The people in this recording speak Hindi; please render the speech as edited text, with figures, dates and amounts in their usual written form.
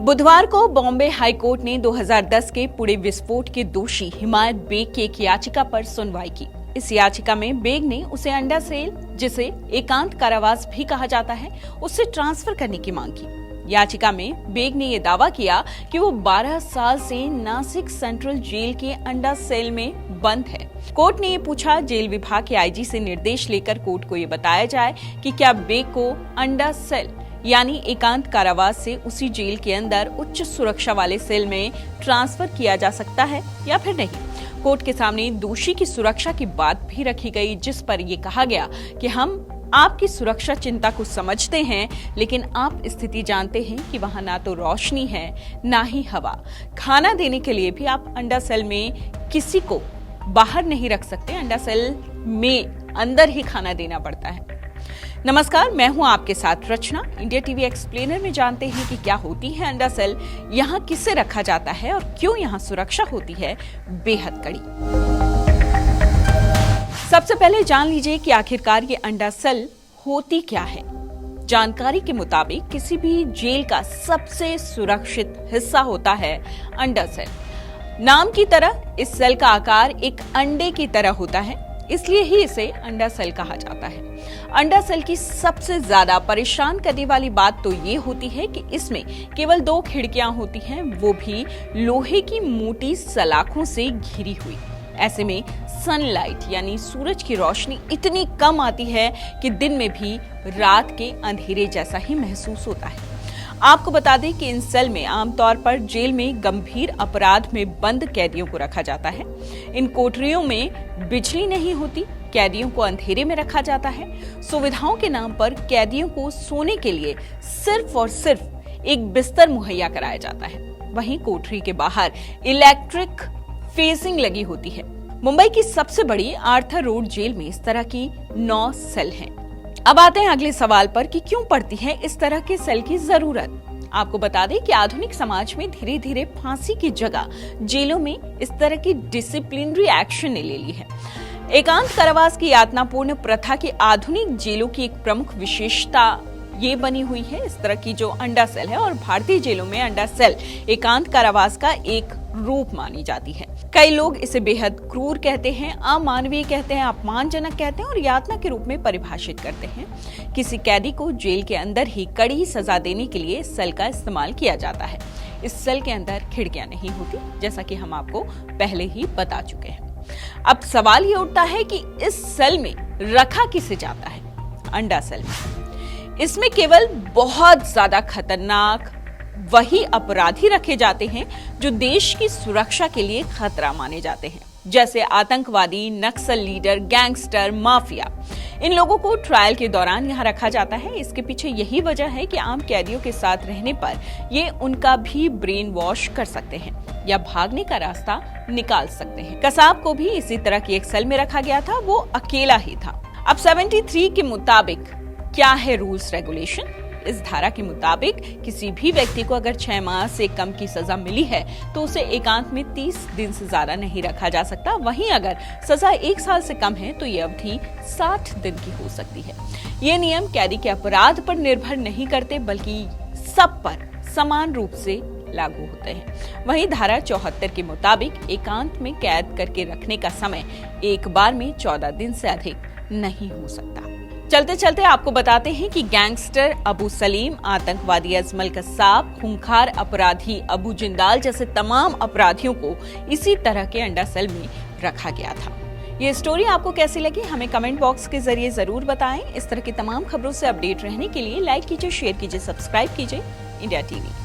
बुधवार को बॉम्बे हाई कोर्ट ने 2010 के पुणे विस्फोट के दोषी हिमायत बेग की एक याचिका पर सुनवाई की। इस याचिका में बेग ने उसे अंडा सेल, जिसे एकांत कारावास भी कहा जाता है, उससे ट्रांसफर करने की मांग की। याचिका में बेग ने यह दावा किया कि वो 12 साल से नासिक सेंट्रल जेल के अंडा सेल में बंद है। कोर्ट ने ये पूछा, जेल विभाग के आईजी से निर्देश लेकर कोर्ट को ये बताया जाए कि क्या बेग को अंडा सेल यानी एकांत कारावास से उसी जेल के अंदर उच्च सुरक्षा वाले सेल में ट्रांसफर किया जा सकता है या फिर नहीं। कोर्ट के सामने दोषी की सुरक्षा की बात भी रखी गई, जिस पर यह कहा गया कि हम आपकी सुरक्षा चिंता को समझते हैं, लेकिन आप स्थिति जानते हैं कि वहां ना तो रोशनी है ना ही हवा। खाना देने के लिए भी आप अंडा सेल में किसी को बाहर नहीं रख सकते, अंडा सेल में अंदर ही खाना देना पड़ता है। नमस्कार, मैं हूं आपके साथ रचना। इंडिया टीवी एक्सप्लेनर में जानते हैं कि क्या होती है अंडा सेल, यहां किसे रखा जाता है और क्यों यहां सुरक्षा होती है बेहद कड़ी। सबसे पहले जान लीजिए कि आखिरकार ये अंडा सेल होती क्या है। जानकारी के मुताबिक किसी भी जेल का सबसे सुरक्षित हिस्सा होता है अंडा सेल। नाम की तरह इस सेल का आकार एक अंडे की तरह होता है, इसलिए ही इसे अंडा सेल कहा जाता है। अंडा सेल की सबसे ज्यादा परेशान करने वाली बात तो ये होती है कि इसमें केवल 2 खिड़कियां होती हैं, वो भी लोहे की मोटी सलाखों से घिरी हुई। ऐसे में सनलाइट यानी सूरज की रोशनी इतनी कम आती है कि दिन में भी रात के अंधेरे जैसा ही महसूस होता है। आपको बता दें कि इन सेल में आमतौर पर जेल में गंभीर अपराध में बंद कैदियों को रखा जाता है। इन कोठरियों में बिजली नहीं होती, कैदियों को अंधेरे में रखा जाता है। सुविधाओं के नाम पर कैदियों को सोने के लिए सिर्फ और सिर्फ एक बिस्तर मुहैया कराया जाता है। वहीं कोठरी के बाहर इलेक्ट्रिक फेंसिंग लगी होती है। मुंबई की सबसे बड़ी आर्थर रोड जेल में इस तरह की 9 सेल हैं। अब आते हैं अगले सवाल पर कि क्यों पड़ती है इस तरह के सेल की जरूरत। आपको बता दें कि आधुनिक समाज में धीरे धीरे फांसी की जगह जेलों में इस तरह की डिसिप्लिनरी एक्शन ने ले ली है। एकांत कारावास की यातनापूर्ण प्रथा की आधुनिक जेलों की एक प्रमुख विशेषता ये बनी हुई है इस तरह की जो अंडा सेल है, और भारतीय जेलों में अंडा सेल एकांत कारावास का एक रूप मानी जाती है। कई लोग इसे बेहद क्रूर कहते हैं, अमानवीय कहते हैं, अपमानजनक कहते हैं और यातना के रूप में परिभाषित करते हैं। किसी कैदी को जेल के अंदर ही कड़ी सजा देने के लिए सेल का इस्तेमाल किया जाता है। इस सेल के अंदर खिड़कियां नहीं होती, जैसा कि हम आपको पहले ही बता चुके हैं। अब सवाल ये उठता है कि इस सेल में रखा किसे जाता है। अंडा सेल में इसमें केवल बहुत ज्यादा खतरनाक वही अपराधी रखे जाते हैं जो देश की सुरक्षा के लिए खतरा माने जाते हैं, जैसे आतंकवादी, नक्सल लीडर, गैंगस्टर, माफिया। इन लोगों को ट्रायल के दौरान यहाँ रखा जाता है। इसके पीछे यही वजह है कि आम कैदियों के साथ रहने पर ये उनका भी ब्रेन वॉश कर सकते हैं या भागने का रास्ता निकाल सकते हैं। कसाब को भी इसी तरह की एक सेल में रखा गया था, वो अकेला ही था। अब 73 के मुताबिक क्या है रूल्स रेगुलेशन। इस धारा के मुताबिक किसी भी व्यक्ति को अगर 6 माह से कम की सजा मिली है तो उसे एकांत में 30 दिन से ज्यादा नहीं रखा जा सकता। वहीं अगर सजा 1 साल से कम है तो ये अवधि 60 दिन की हो सकती है। ये नियम कैदी के अपराध पर निर्भर नहीं करते, बल्कि सब पर समान रूप से लागू होते हैं। वहीं धारा 74 के मुताबिक एकांत में कैद करके रखने का समय एक बार में 14 दिन से अधिक नहीं हो सकता। चलते चलते आपको बताते हैं कि गैंगस्टर अबू सलीम, आतंकवादी अजमल कसाब, खूंखार अपराधी अबू जिंदाल जैसे तमाम अपराधियों को इसी तरह के अंडा सेल में रखा गया था। ये स्टोरी आपको कैसी लगी हमें कमेंट बॉक्स के जरिए जरूर बताएं। इस तरह की तमाम खबरों से अपडेट रहने के लिए लाइक कीजिए, शेयर कीजिए, सब्सक्राइब कीजिए इंडिया टीवी।